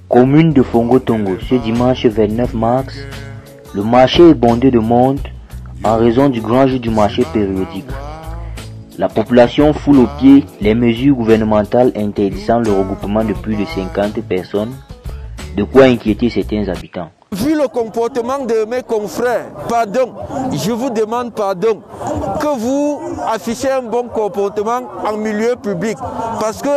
Commune de Fongo-Tongo, ce dimanche 29 mars, le marché est bondé de monde en raison du grand jour du marché périodique. La population foule aux pieds les mesures gouvernementales interdisant le regroupement de plus de 50 personnes, de quoi inquiéter certains habitants. Vu le comportement de mes confrères, pardon, je vous demande pardon, que vous affichez un bon comportement en milieu public. Parce que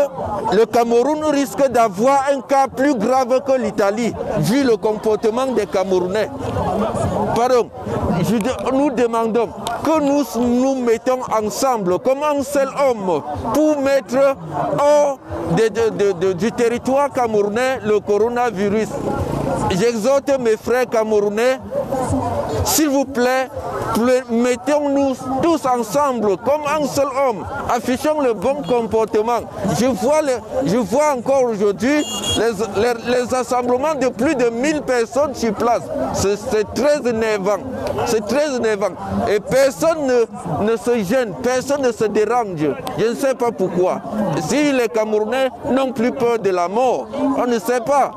le Cameroun risque d'avoir un cas plus grave que l'Italie, vu le comportement des Camerounais. Pardon, nous demandons que nous nous mettons ensemble comme un seul homme pour mettre hors du territoire camerounais le coronavirus. J'exhorte mes frères camerounais, s'il vous plaît, mettons-nous tous ensemble comme un seul homme, affichons le bon comportement. Je vois encore aujourd'hui les assemblements de plus de 1000 personnes sur place. C'est très énervant. C'est très énervant. Et personne ne se gêne, personne ne se dérange. Je ne sais pas pourquoi. Si les Camerounais n'ont plus peur de la mort, on ne sait pas.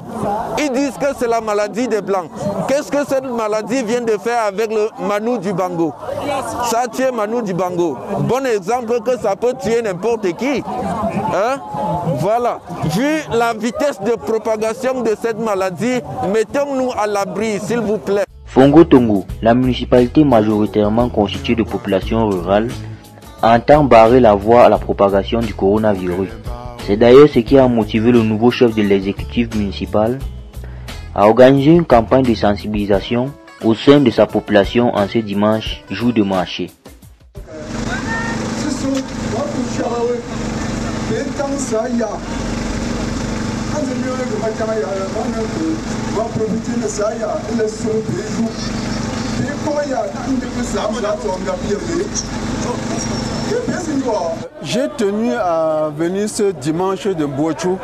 Ils disent que c'est la maladie des Blancs. Qu'est-ce que cette maladie vient de faire avec le Manu Dibango? Ça a tué Manu Dibango. Bon exemple que ça peut tuer n'importe qui. Hein? Voilà. Vu la vitesse de propagation de cette maladie, mettons-nous à l'abri, s'il vous plaît. Fongo-Tongo, la municipalité majoritairement constituée de populations rurales, entend barrer la voie à la propagation du coronavirus. C'est d'ailleurs ce qui a motivé le nouveau chef de l'exécutif municipal à organiser une campagne de sensibilisation au sein de sa population en ce dimanche, jour de marché. J'ai tenu à venir ce dimanche de Mbouachou.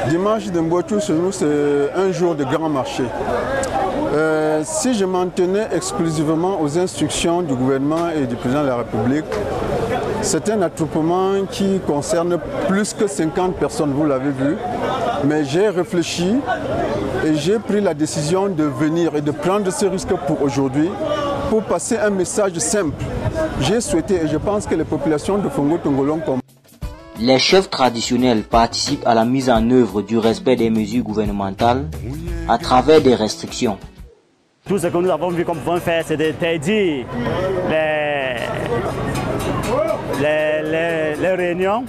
Dimanche de Mbouachou, chez nous, c'est un jour de grand marché. Si je m'en tenais exclusivement aux instructions du gouvernement et du président de la République, c'est un attroupement qui concerne plus que 50 personnes, vous l'avez vu. Mais j'ai réfléchi et j'ai pris la décision de venir et de prendre ce risque pour aujourd'hui, pour passer un message simple. J'ai souhaité et je pense que les populations de Fongo-Tongo l'ont compris. Les chefs traditionnels participent à la mise en œuvre du respect des mesures gouvernementales à travers des restrictions. Tout ce que nous avons vu comme pouvons faire, c'est d'interdire les réunions,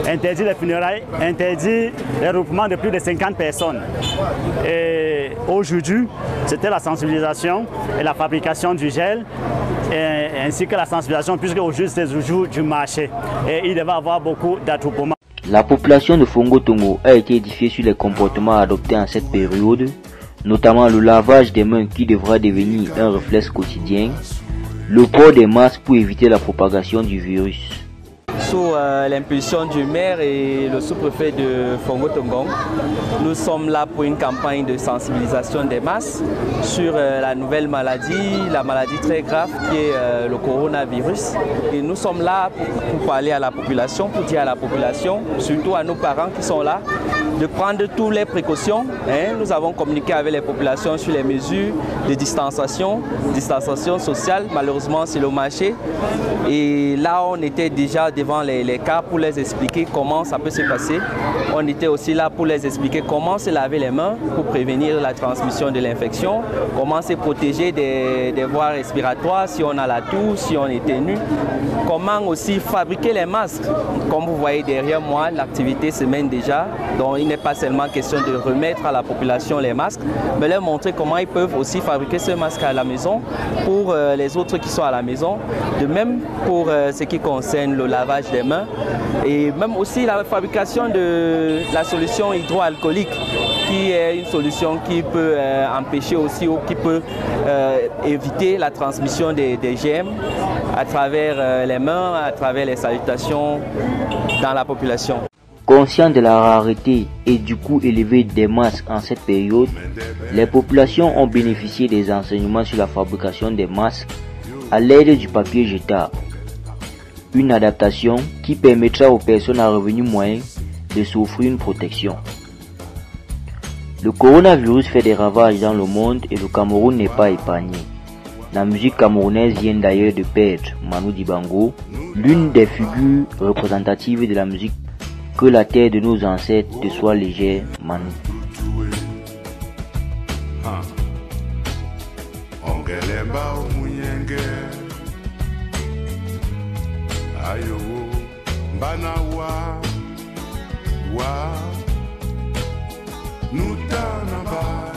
interdire les funérailles, interdire les regroupements de plus de 50 personnes. Et aujourd'hui, c'était la sensibilisation et la fabrication du gel, ainsi que la sensibilisation, puisque aujourd'hui c'est le jour du marché. Et il devait y avoir beaucoup d'attroupements. La population de Fongo-Tongo a été édifiée sur les comportements adoptés en cette période, notamment le lavage des mains qui devra devenir un réflexe quotidien, le port des masques pour éviter la propagation du virus. Sous l'impulsion du maire et le sous-préfet de Fongo-Tongo, nous sommes là pour une campagne de sensibilisation des masses sur la nouvelle maladie, la maladie très grave qui est le coronavirus. Et nous sommes là pour parler à la population, pour dire à la population, surtout à nos parents qui sont là, de prendre toutes les précautions. Nous avons communiqué avec les populations sur les mesures de distanciation sociale. Malheureusement, c'est le marché. Et là, on était déjà devant les cas pour les expliquer comment ça peut se passer. On était aussi là pour les expliquer comment se laver les mains pour prévenir la transmission de l'infection, comment se protéger des voies respiratoires si on a la toux, si on est ténu, comment aussi fabriquer les masques. Comme vous voyez derrière moi, l'activité se mène déjà. Donc il n'est pas seulement question de remettre à la population les masques, mais leur montrer comment ils peuvent aussi fabriquer ce masque à la maison pour les autres qui sont à la maison. De même pour ce qui concerne le lavage des mains et même aussi la fabrication de la solution hydroalcoolique qui est une solution qui peut empêcher aussi ou qui peut éviter la transmission des germes à travers les mains, à travers les salutations dans la population. Conscients de la rareté et du coût élevé des masques en cette période, les populations ont bénéficié des enseignements sur la fabrication des masques à l'aide du papier jetable. Une adaptation qui permettra aux personnes à revenus moyens de s'offrir une protection. Le coronavirus fait des ravages dans le monde et le Cameroun n'est pas épargné. La musique camerounaise vient d'ailleurs de perdre Manu Dibango, l'une des figures représentatives de la musique. Que la terre de nos ancêtres te soit légère, Manu. Ayo bana wa nutana ba